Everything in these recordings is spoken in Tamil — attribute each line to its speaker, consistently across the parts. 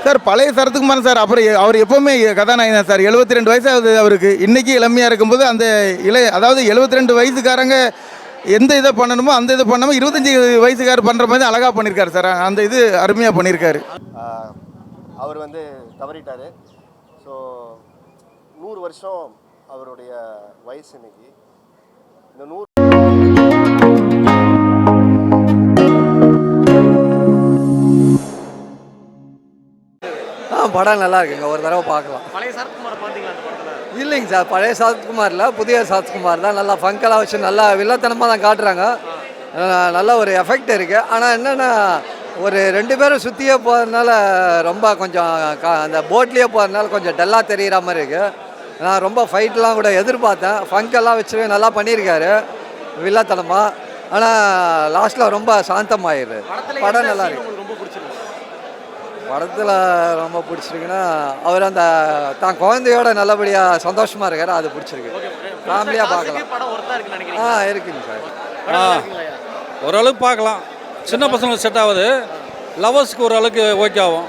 Speaker 1: சார் பழைய சரத்குமார் சார். அப்புறம் அவர் எப்போவுமே கதாநாயகன் தான் சார். 72 வயசு ஆகுது அவருக்கு. இன்றைக்கி இளமையாக இருக்கும்போது அந்த அதாவது 72 வயசுக்காரங்க எந்த இதை பண்ணணுமோ அந்த இதை பண்ணாமல் 25 வயசுக்காரர் பண்ணுற மாதிரி அழகாக பண்ணியிருக்காரு சார். அந்த இது அருமையாக பண்ணியிருக்காரு.
Speaker 2: அவர் வந்து தவறிட்டார். ஸோ 100 வருஷம் அவருடைய வயசு இன்னைக்கு. இந்த 100
Speaker 3: படம் நல்லா இருக்குங்க, ஒரு தடவை பார்க்கலாம்.
Speaker 4: பழைய சரத்குமாரை பார்த்தீங்களா அந்த படத்தில்?
Speaker 3: இல்லைங்க சார், பழைய சரத்குமாரில் புதிய சரத்குமார் தான். நல்லா ஃபங்கெல்லாம் வச்சு நல்லா வில்லத்தனமாக தான் காட்டுறாங்க. நல்ல ஒரு எஃபெக்ட் இருக்குது. ஆனால் என்னென்னா ஒரு 2 பேரும் சுற்றியே போகிறதுனால ரொம்ப கொஞ்சம் அந்த போட்லேயே போகிறதுனால கொஞ்சம் டல்லாக தெரிகிற மாதிரி இருக்குது. நான் ரொம்ப ஃபைட்லாம் கூட எதிர்பார்த்தேன். ஃபங்கெல்லாம் வச்சு நல்லா பண்ணியிருக்காரு வில்லத்தனமாக. ஆனால் லாஸ்ட்டில் ரொம்ப சாந்தமாயிடுது. படம் நல்லா இருக்கு. படத்தில் ரொம்ப பிடிச்சிருக்குன்னா அவர் அந்த தான் குழந்தையோட நல்லபடியாக சந்தோஷமாக இருக்காரு, அது பிடிச்சிருக்கு. ஃபேமிலியாக பார்க்கலாம். இருக்குங்க சார்.
Speaker 5: ஓரளவுக்கு பார்க்கலாம். சின்ன பசங்களுக்கு செட் ஆகுது. லவர்ஸ்க்கு ஓரளவுக்கு ஓகே ஆகும்.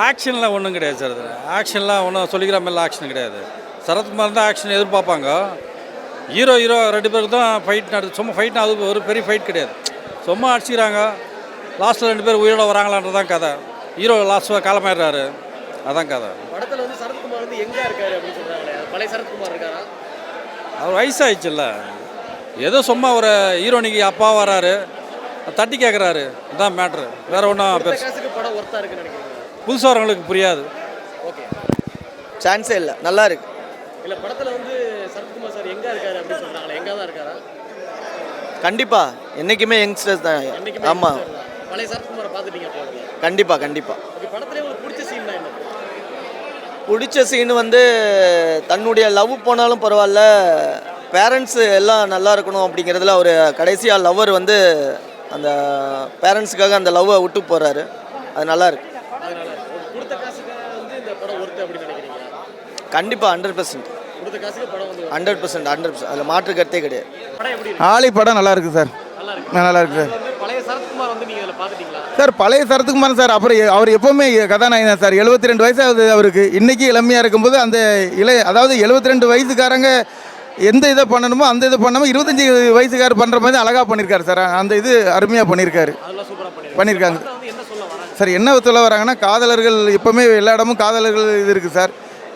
Speaker 5: ஆக்ஷன்லாம் ஒன்றும் கிடையாது சார். இதில் ஆக்ஷன்லாம் ஒன்றும் சொல்லிக்கிற மாதிரிலாம் ஆக்ஷன் கிடையாது. சரத்குமார் தான் ஆக்ஷன் எதிர்பார்ப்பாங்க. ஹீரோ 2 பேருக்கு தான் ஃபைட் நடக்குது. சும்மா ஃபைட்னா அது ஒரு பெரிய ஃபைட் கிடையாது. சும்மா அடிச்சுக்கிறாங்க. லாஸ்ட்டில் 2 பேர் உயிரோட வராங்களான்றதான் கதை. ஹீரோ லாஸ்ட்டாக காலமாயிடுறாரு, அதான் கதை.
Speaker 4: படத்தில் வந்து சரத்குமார் வந்து எங்கே இருக்காரு அப்படின்னு சொல்கிறாங்களே, பழைய சரத்குமார் இருக்காரா?
Speaker 5: அவர் வயசாகிடுச்சுல்ல. ஏதோ சும்மா ஒரு ஹீரோனிக்கு அப்பா வராரு, தட்டி கேட்குறாரு, இதுதான் மேட்ரு. வேறு ஒன்றும்
Speaker 4: பெருசு படம் ஒர்த்தாக இருக்குன்னு நினைக்கிறீங்க?
Speaker 5: புதுசாக வரவங்களுக்கு புரியாது.
Speaker 4: ஓகே,
Speaker 3: சான்ஸே இல்லை, நல்லா இருக்கு.
Speaker 4: இல்லை படத்தில் வந்து சரத்குமார் சார் எங்கே இருக்காரு அப்படின்னு சொல்கிறாங்களே, எங்கே தான் இருக்காரா?
Speaker 3: கண்டிப்பாக என்றைக்குமே யங்ஸ்டர்ஸ் தான். ஆமாம்,
Speaker 4: பழைய சரத்குமாரை பார்த்துட்டீங்க போகிறீங்க?
Speaker 3: கண்டிப்பாக கண்டிப்பாக.
Speaker 4: படத்துலேயே உங்களுக்கு பிடிச்ச சீன் என்ன?
Speaker 3: பிடிச்ச சீன் வந்து தன்னுடைய லவ் போனாலும் பரவாயில்ல, பேரண்ட்ஸு எல்லாம் நல்லா இருக்கணும் அப்படிங்கிறதுல அவர் கடைசியாக லவ்வர் வந்து அந்த பேரண்ட்ஸுக்காக அந்த லவ்வை விட்டு போகிறாரு. அது நல்லா இருக்கு.
Speaker 4: கொடுத்த காசுக்கு வந்து இந்த படம் ஒர்த்து அப்படின்னு நினைக்கிறீங்களா?
Speaker 3: கண்டிப்பாக 100%.
Speaker 4: கொடுத்த காசுக்கு படம் வந்து
Speaker 3: 100%. அதில் மாற்று கருத்தே கிடையாது.
Speaker 4: படம் எப்படி?
Speaker 1: ஆளி படம் நல்லா இருக்குது சார். நல்லா இருக்குது சார்.
Speaker 4: பழைய சரத்குமார் வந்து நீங்கள் அதில் பார்த்துட்டீங்களா
Speaker 1: சார்? பழைய சரத்குமார் சார். அப்புறம் அவர் எப்போவுமே கதாநாயகன் தான் சார். 72 வயசு ஆகுது அவருக்கு. இன்றைக்கி இளமையாக இருக்கும்போது அந்த அதாவது 72 வயசுக்காரங்க எந்த இதை பண்ணணுமோ அந்த இதை பண்ணாமல் 25 வயசுக்காரர் பண்ணுற மாதிரி அழகாக பண்ணியிருக்காரு சார். அந்த இது அருமையாக பண்ணியிருக்காரு. பண்ணியிருக்காங்க சார். என்ன சொல்ல வராங்கன்னா, காதலர்கள் எப்போவுமே எல்லா இடமும் காதலர்கள் இது இருக்குது சார்.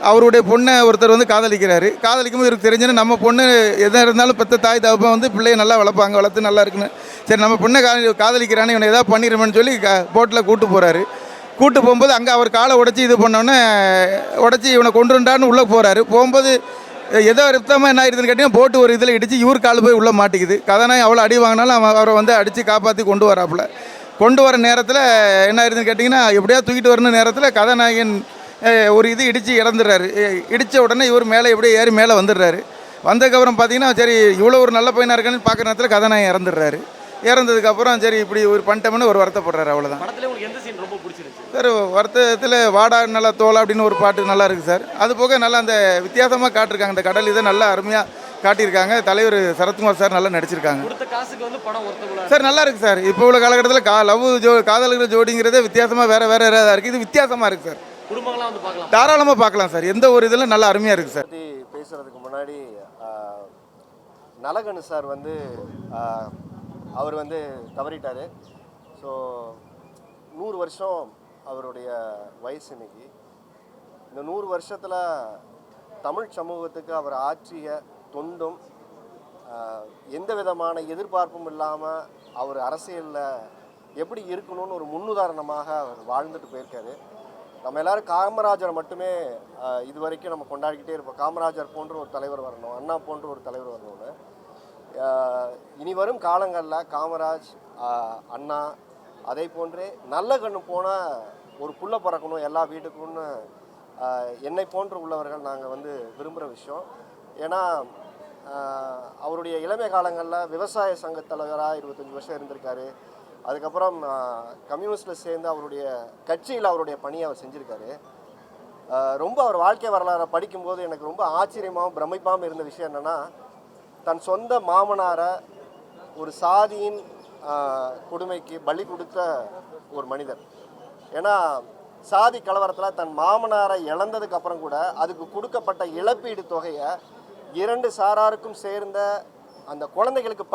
Speaker 1: அவருடைய பொண்ணை ஒருத்தர் வந்து காதலிக்கிறாரு. காதலிக்கும்போது இவருக்கு தெரிஞ்சுன்னா நம்ம பொண்ணு எதாக இருந்தாலும் பெற்ற தாய் தகப்பன் வந்து பிள்ளையை நல்லா வளர்த்து நல்லா இருக்குன்னு, சரி நம்ம பொண்ணை காதலிக்கிறான்னு இவனை எதாவது பண்ணிடுமேன்னு சொல்லி போட்டில் கூட்டு போகிறாரு. கூட்டு போகும்போது அங்கே அவர் காலை உடச்சி இது பண்ணோன்னே உடச்சி இவனை கொண்டுண்டான்னு உள்ளே போகிறாரு. போகும்போது ஏதோ ரத்தமாக என்ன ஆயிடுதுன்னு கேட்டிங்கன்னா, போட்டு ஒரு இதில் இடித்து இவர் கால் போய் உள்ளே மாட்டிக்குது. கதாநாயகன் அவ்வளோ அடி வாங்கினாலும் அவரை வந்து அடித்து காப்பாற்றி கொண்டு வராப்புல. கொண்டு வர நேரத்தில் என்ன ஆயிடுதுன்னு கேட்டிங்கன்னா, எப்படியா தூக்கிட்டு வரணும் நேரத்தில் கதாநாயகன் ஒரு இது இடித்து இறந்துடுறாரு. இடித்த உடனே இவர் மேலே எப்படியே ஏறி மேலே வந்துடுறாரு. வந்ததுக்கப்புறம் பார்த்தீங்கன்னா, சரி இவ்வளோ ஒரு நல்ல பையனாக இருக்கான்னு பார்க்குற நேரத்தில் கதாநாயகன் இறந்துடுறாரு. இறந்ததுக்கப்புறம் சரி இப்படி ஒரு பண்ணிட்டோம்னு ஒரு வருத்தப்படுறாரு, அவ்வளோதான். சார் வருத்தத்தில் வாடா நல்லா தோலா அப்படின்னு ஒரு பாட்டு நல்லா இருக்குது சார். அது போக நல்லா அந்த வித்தியாசமாக காட்டிருக்காங்க. அந்த கடல் இதை நல்லா அருமையாக காட்டியிருக்காங்க. தலைவர் சரத்குமார் சார் நல்லா நடிச்சிருக்காங்க சார். நல்லா இருக்குது சார். இப்போ உள்ள காலகட்டத்தில் காதலர்கள் ஜோடிங்கிறதே வித்தியாசமாக வேறு ஏதாவது இருக்குது. இது வித்தியாசமாக இருக்குது சார். தாராளமாக பார்க்கலாம் சார். எந்த ஒரு இதில் நல்லா அருமையாக இருக்குது சார்.
Speaker 2: பேசுகிறதுக்கு முன்னாடி நலகனு சார் வந்து அவர் வந்து தவறிட்டார். ஸோ 100 வருஷம் அவருடைய வயசு இன்னைக்கு. இந்த 100 வருஷத்தில் தமிழ் சமூகத்துக்கு அவர் ஆற்றிய தொண்டும் எந்த விதமான எதிர்பார்ப்பும் இல்லாமல் அவர் அரசியலில் எப்படி இருக்கணும்னு ஒரு முன்னுதாரணமாக அவர் வாழ்ந்துட்டு போயிருக்காரு. நம்ம எல்லோரும் காமராஜரை மட்டுமே இது வரைக்கும் நம்ம கொண்டாடிக்கிட்டே இருப்போம். காமராஜர் போன்ற ஒரு தலைவர் வரணும், அண்ணா போன்ற ஒரு தலைவர் வரணும்னு. இனி வரும் காலங்களில் காமராஜ், அண்ணா, அதே போன்றே நல்ல கண்ணு போனால் ஒரு புள்ள பிறக்கணும் எல்லா வீட்டுக்கும்னு என்னை போன்று உள்ளவர்கள் நாங்கள் வந்து விரும்புகிற விஷயம். ஏன்னா அவருடைய இளமை காலங்களில் விவசாய சங்க தலைவராக 25 வருஷம் இருந்திருக்காரு. அதுக்கப்புறம் கம்யூனிஸ்டில் சேர்ந்து அவருடைய கட்சியில் அவருடைய பணியை அவர் செஞ்சுருக்காரு. ரொம்ப அவர் வாழ்க்கை வரலாறை படிக்கும்போது எனக்கு ரொம்ப ஆச்சரியமாகவும் பிரமிப்பாகவும் இருந்த விஷயம் என்னென்னா, தன் சொந்த மாமனாரை ஒரு சாதியின் கொடுமைக்கு பலி கொடுத்த ஒரு மனிதர். ஏன்னா சாதி கலவரத்தில் தன் மாமனாரை இழந்ததுக்கு அப்புறம் கூட அதுக்கு கொடுக்கப்பட்ட இழப்பீடு தொகையை 2 சாராருக்கும் சேர்ந்த அந்த குழந்தைகளுக்கு